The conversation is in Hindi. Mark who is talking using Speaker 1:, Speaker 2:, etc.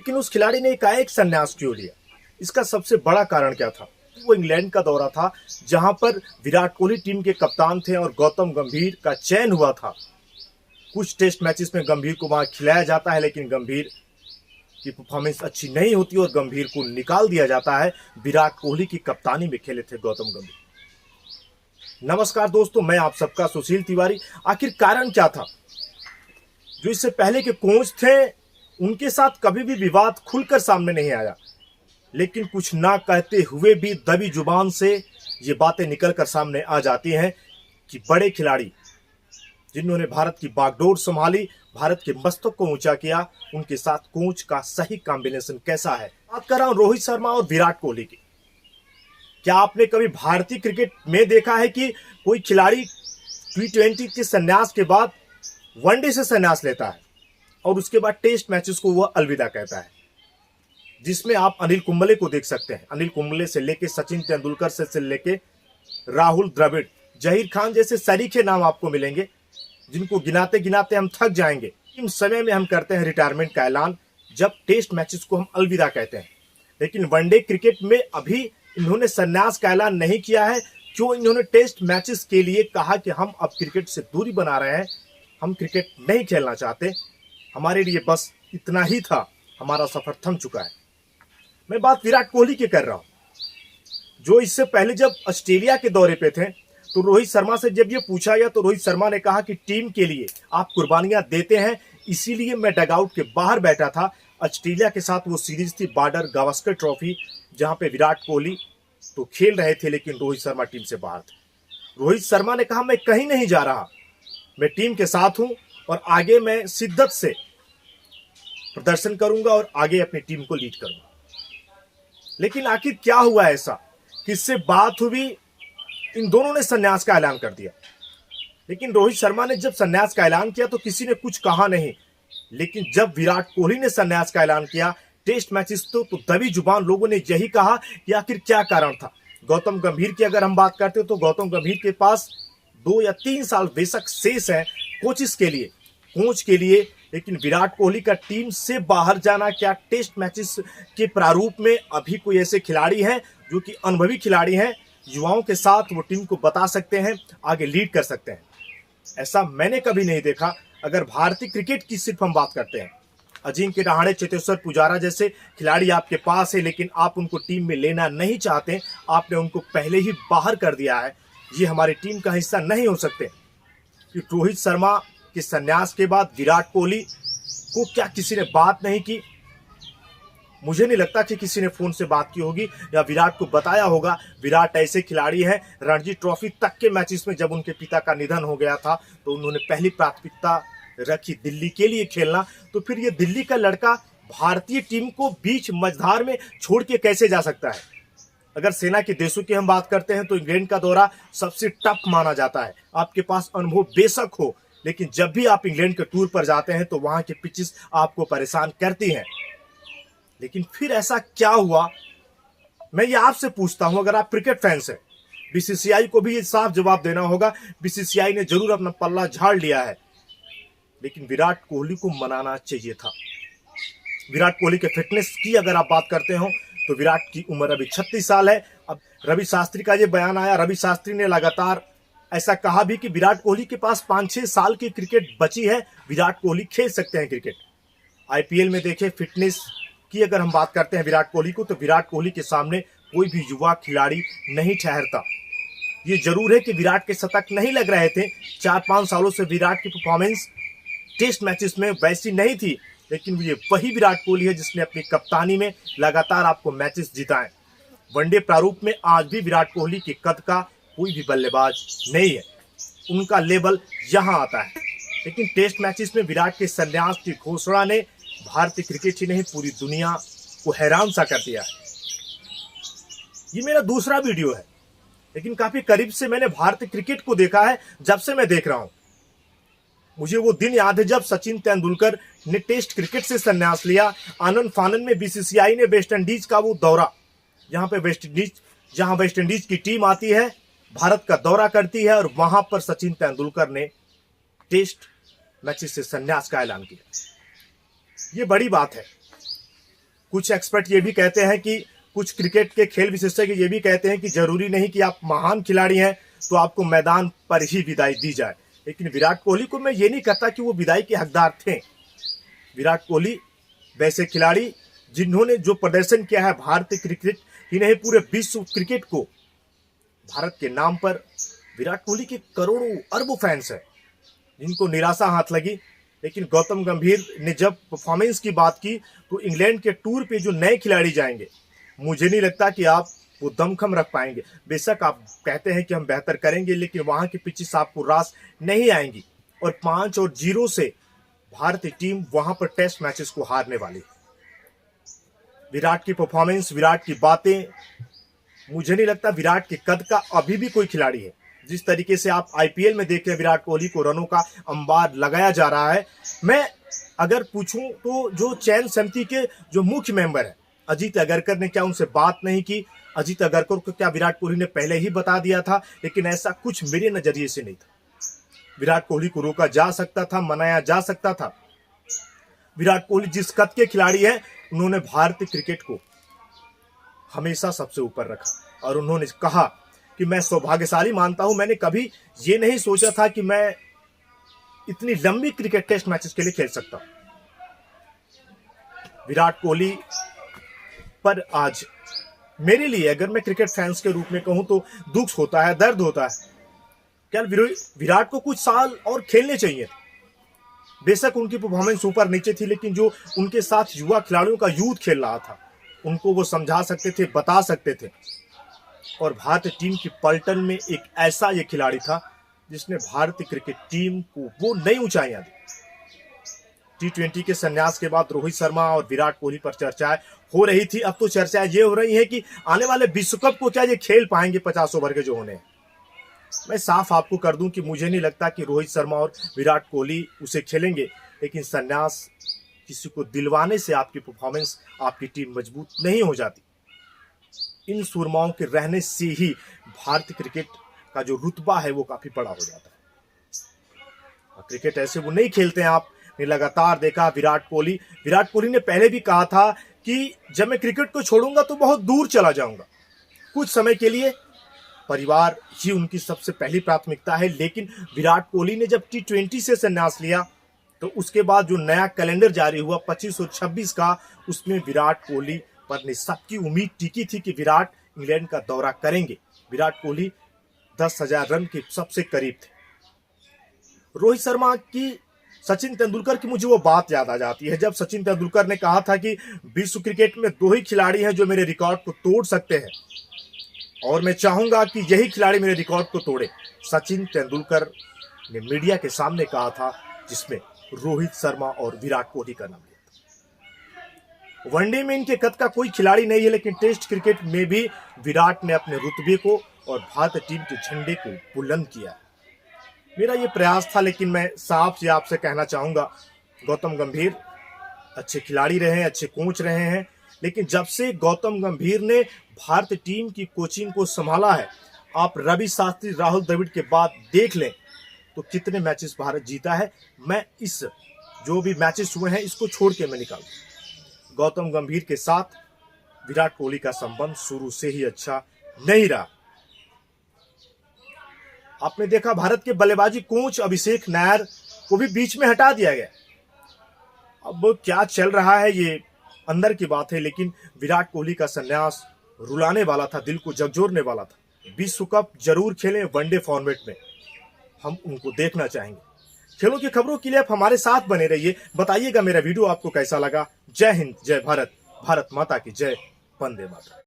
Speaker 1: लेकिन उस खिलाड़ी ने एकाएक संन्यास क्यों लिया? इसका सबसे बड़ा कारण क्या था? वो इंग्लैंड का दौरा था जहां पर विराट कोहली टीम के कप्तान थे और गौतम गंभीर का चयन हुआ था। कुछ टेस्ट मैचेस में गंभीर को वहां खिलाया जाता है, लेकिन गंभीर की परफॉर्मेंस अच्छी नहीं होती और गंभीर को निकाल दिया जाता है। विराट कोहली की कप्तानी में खेले थे गौतम गंभीर। नमस्कार दोस्तों, मैं आप सबका सुशील तिवारी। आखिर कारण क्या था? जो इससे पहले के कोच थे उनके साथ कभी भी विवाद खुलकर सामने नहीं आया, लेकिन कुछ ना कहते हुए भी दबी जुबान से ये बातें निकलकर सामने आ जाती हैं कि बड़े खिलाड़ी जिन्होंने भारत की बागडोर संभाली, भारत के मस्तक को ऊंचा किया, उनके साथ कोच का सही कॉम्बिनेशन कैसा है। बात कर रहा हूं रोहित शर्मा और विराट कोहली की। क्या आपने कभी भारतीय क्रिकेट में देखा है कि कोई खिलाड़ी T20 के संन्यास के बाद वनडे से संन्यास लेता है और उसके बाद टेस्ट मैचेस को वह अलविदा कहता है? जिसमें आप अनिल कुंबले को देख सकते हैं। अनिल कुंबले से लेके सचिन तेंदुलकर से लेके राहुल द्रविड़, जहीर खान जैसे सरीखे नाम आपको मिलेंगे जिनको गिनाते गिनाते हम थक जाएंगे। इन समय में हम करते हैं रिटायरमेंट का ऐलान, जब टेस्ट मैचेस को हम अलविदा कहते हैं। लेकिन वनडे क्रिकेट में अभी इन्होंने संन्यास का ऐलान नहीं किया है। क्यों? इन्होंने टेस्ट मैचेस के लिए कहा कि हम अब क्रिकेट से दूरी बना रहे हैं, हम क्रिकेट नहीं खेलना चाहते, हमारे लिए बस इतना ही था, हमारा सफर थम चुका है। मैं बात विराट कोहली की कर रहा हूं, जो इससे पहले जब ऑस्ट्रेलिया के दौरे पे थे तो रोहित शर्मा से जब ये पूछा गया तो रोहित शर्मा ने कहा कि टीम के लिए आप कुर्बानियां देते हैं, इसीलिए मैं डगआउट के बाहर बैठा था। ऑस्ट्रेलिया के साथ वो सीरीज थी बॉर्डर गावस्कर ट्रॉफी, जहां पे विराट कोहली तो खेल रहे थे लेकिन रोहित शर्मा टीम से बाहर थे। रोहित शर्मा ने कहा मैं कहीं नहीं जा रहा, मैं टीम के साथ हूं और आगे मैं शिद्दत से प्रदर्शन करूंगा और आगे अपनी टीम को लीड करूंगा। लेकिन आखिर क्या हुआ ऐसा? किससे बात हुई? इन दोनों ने संन्यास का ऐलान कर दिया। लेकिन रोहित शर्मा ने जब संन्यास का ऐलान किया तो किसी ने कुछ कहा नहीं, लेकिन जब विराट कोहली ने संन्यास का ऐलान किया टेस्ट मैचेस तो दबी जुबान लोगों ने यही कहा कि आखिर क्या कारण था। गौतम गंभीर की अगर हम बात करते हो तो गौतम गंभीर के पास 2 या 3 साल बेशक शेष है कोच के लिए, लेकिन विराट कोहली का टीम से बाहर जाना, क्या टेस्ट मैचेस के प्रारूप में अभी कोई ऐसे खिलाड़ी हैं जो कि अनुभवी खिलाड़ी हैं, युवाओं के साथ वो टीम को बता सकते हैं, आगे लीड कर सकते हैं? ऐसा मैंने कभी नहीं देखा। अगर भारतीय क्रिकेट की सिर्फ हम बात करते हैं, अजिंक्य रहाणे, चेतेश्वर पुजारा जैसे खिलाड़ी आपके पास है, लेकिन आप उनको टीम में लेना नहीं चाहते, आपने उनको पहले ही बाहर कर दिया है, ये हमारी टीम का हिस्सा नहीं हो सकते। कि रोहित शर्मा के संन्यास के बाद विराट कोहली को क्या किसी ने बात नहीं की? मुझे नहीं लगता कि किसी ने फोन से बात की होगी या विराट को बताया होगा। विराट ऐसे खिलाड़ी हैं, रणजी ट्रॉफी तक के मैचेस में जब उनके पिता का निधन हो गया था तो उन्होंने पहली प्राथमिकता रखी दिल्ली के लिए खेलना। तो फिर ये दिल्ली का लड़का भारतीय टीम को बीच मझधार में छोड़ के कैसे जा सकता है? अगर सेना के देशों की हम बात करते हैं तो इंग्लैंड का दौरा सबसे टफ माना जाता है। आपके पास अनुभव बेशक हो, लेकिन जब भी आप इंग्लैंड के टूर पर जाते हैं तो वहां के पिचेस आपको परेशान करती हैं। लेकिन फिर ऐसा क्या हुआ? मैं ये आपसे पूछता हूं, अगर आप क्रिकेट फैंस हैं, बीसीसीआई को भी ये साफ जवाब देना होगा। बीसीसीआई ने जरूर अपना पल्ला झाड़ लिया है, लेकिन विराट कोहली को मनाना चाहिए था। विराट कोहली के फिटनेस की अगर आप बात करते हो तो विराट की उम्र अभी 36 साल है। अब रवि शास्त्री का ये बयान आया, रवि शास्त्री ने लगातार ऐसा कहा भी कि विराट कोहली के पास 5-6 साल की क्रिकेट बची है, विराट कोहली खेल सकते हैं क्रिकेट। आईपीएल में देखें, फिटनेस की अगर हम बात करते हैं विराट कोहली को, तो विराट कोहली के सामने कोई भी युवा खिलाड़ी नहीं ठहरता। ये जरूर है कि विराट के शतक नहीं लग रहे थे, 4-5 सालों से विराट की परफॉर्मेंस टेस्ट मैचेस में वैसी नहीं थी, लेकिन ये वही विराट कोहली है जिसने अपनी कप्तानी में लगातार आपको मैचेस जिताए। वनडे प्रारूप में आज भी विराट कोहली के कद का कोई भी बल्लेबाज नहीं है, उनका लेवल यहां आता है। लेकिन टेस्ट मैचेस में विराट के संन्यास की घोषणा ने भारतीय क्रिकेट ही नहीं पूरी दुनिया को हैरान सा कर दिया है। ये मेरा दूसरा वीडियो है, लेकिन काफी करीब से मैंने भारतीय क्रिकेट को देखा है। जब से मैं देख रहा हूं, मुझे वो दिन याद है जब सचिन तेंदुलकर ने टेस्ट क्रिकेट से संन्यास लिया। आनंद फानन में बीसीसीआई ने वेस्ट इंडीज का वो दौरा, जहां वेस्ट इंडीज की टीम आती है, भारत का दौरा करती है, और वहां पर सचिन तेंदुलकर ने टेस्ट मैचेस से संन्यास का ऐलान किया। ये बड़ी बात है। कुछ एक्सपर्ट ये भी कहते हैं कि कुछ क्रिकेट के खेल विशेषज्ञ ये भी कहते हैं कि जरूरी नहीं कि आप महान खिलाड़ी हैं तो आपको मैदान पर ही विदाई दी जाए। लेकिन विराट कोहली को मैं ये नहीं कहता कि वो विदाई के हकदार थे। विराट कोहली वैसे खिलाड़ी जिन्होंने जो प्रदर्शन किया है भारतीय क्रिकेट ही नहीं पूरे विश्व क्रिकेट को, भारत के नाम पर विराट कोहली के करोड़ों अरबों फैंस हैं जिनको निराशा हाथ लगी। लेकिन गौतम गंभीर ने जब परफॉर्मेंस की बात की तो इंग्लैंड के टूर पे जो नए खिलाड़ी जाएंगे, मुझे नहीं लगता कि आप वो दमखम रख पाएंगे। बेशक आप कहते हैं कि हम बेहतर करेंगे, लेकिन वहां की पिचेस आपको रास नहीं आएंगी और 5-0 से भारतीय टीम वहां पर टेस्ट मैचेस को हारने वाली है। विराट की परफॉर्मेंस, विराट की बातें, मुझे नहीं लगता विराट के कद का अभी भी कोई खिलाड़ी है। जिस तरीके से आप आईपीएल में देख रहे हैं विराट कोहली को रनों का अंबार लगाया जा रहा है, मैं अगर पूछूं तो जो चयन समिति के जो मुख्य मेंबर है अजीत अगरकर ने क्या उनसे बात नहीं की? अजीत अगरकर को क्या विराट कोहली ने पहले ही बता दिया था? लेकिन ऐसा कुछ मेरे नजरिए से नहीं था। विराट कोहली को रोका जा सकता था, मनाया जा सकता था। विराट कोहली जिस कद के खिलाड़ी हैं, उन्होंने भारतीय क्रिकेट को हमेशा सबसे ऊपर रखा और उन्होंने कहा कि मैं सौभाग्यशाली मानता हूं, मैंने कभी ये नहीं सोचा था कि मैं इतनी लंबी क्रिकेट टेस्ट मैचेस के लिए खेल सकता हूं। विराट कोहली पर आज मेरे लिए, अगर मैं क्रिकेट फैंस के रूप में कहूं तो दुख होता है, दर्द होता है। क्या विराट को कुछ साल और खेलने चाहिए। बेशक उनकी परफॉर्मेंस ऊपर नीचे थी, लेकिन जो उनके साथ युवा खिलाड़ियों का यूथ खेल रहा था, उनको वो समझा सकते थे, बता सकते थे। और भारतीय टीम की पलटन में एक ऐसा ये खिलाड़ी था जिसने भारतीय क्रिकेट टीम को वो नई ऊंचाइयां दी। T20 के संन्यास के बाद रोहित शर्मा और विराट कोहली पर चर्चाएं हो रही थी। अब तो चर्चाएं ये हो रही हैं कि आने वाले विश्व कप को क्या ये खेल पाएंगे 50 ओवर के जो होने हैं। मैं साफ आपको कर दूं कि मुझे नहीं लगता कि रोहित शर्मा और विराट कोहली उसे खेलेंगे। लेकिन संन्यास किसी को दिलवाने से आपकी परफॉर्मेंस, आपकी टीम मजबूत नहीं हो जाती। इन सुरमाओं के रहने से ही भारतीय क्रिकेट का जो रुतबा है वो काफी बड़ा हो जाता है। और क्रिकेट ऐसे वो नहीं खेलते हैं। आपने लगातार देखा विराट कोहली ने पहले भी कहा था कि जब मैं क्रिकेट को छोड़ूंगा तो बहुत दूर चला जाऊंगा, कुछ समय के लिए परिवार ही उनकी सबसे पहली प्राथमिकता है। लेकिन विराट कोहली ने जब T20 से संन्यास लिया तो उसके बाद जो नया कैलेंडर जारी हुआ 25 और 26 का, उसमें विराट कोहली पर सबकी उम्मीद टिकी थी कि विराट इंग्लैंड का दौरा करेंगे। विराट कोहली 10,000 रन के सबसे करीब थे। रोहित शर्मा की, सचिन तेंदुलकर की मुझे वो बात याद आ जाती है जब सचिन तेंदुलकर ने कहा था कि विश्व क्रिकेट में 2 ही खिलाड़ी हैं जो मेरे रिकॉर्ड को तोड़ सकते हैं और मैं चाहूंगा कि यही खिलाड़ी मेरे रिकॉर्ड को तोड़े। सचिन तेंदुलकर ने मीडिया के सामने कहा था, जिसमें रोहित शर्मा और विराट कोहली का नाम लिया था। वनडे में इनके कद का कोई खिलाड़ी नहीं है, लेकिन टेस्ट क्रिकेट में भी विराट ने अपने रुतबे को और भारतीय टीम के झंडे को बुलंद किया। मेरा ये प्रयास था, लेकिन मैं साफ से आपसे कहना चाहूंगा, गौतम गंभीर अच्छे खिलाड़ी रहे हैं, अच्छे कोच रहे हैं, लेकिन जब से गौतम गंभीर ने भारतीय टीम की कोचिंग को संभाला है, आप रवि शास्त्री, राहुल द्रविड़ के बाद देख लें तो कितने मैचेस भारत जीता है। मैं इस जो भी मैचेस हुए हैं इसको छोड़ के मैं निकालूं। गौतम गंभीर के साथ विराट कोहली का संबंध शुरू से ही अच्छा नहीं रहा। आपने देखा भारत के बल्लेबाजी कोच अभिषेक नायर को भी बीच में हटा दिया गया। अब क्या चल रहा है ये अंदर की बात है, लेकिन विराट कोहली का संन्यास रुलाने वाला था, दिल को झकझोरने वाला था। विश्व कप जरूर खेलें वनडे फॉर्मेट में, हम उनको देखना चाहेंगे। खेलों की खबरों के लिए आप हमारे साथ बने रहिए। बताइएगा मेरा वीडियो आपको कैसा लगा। जय हिंद, जय भारत, भारत माता की जय, वंदे मातरम।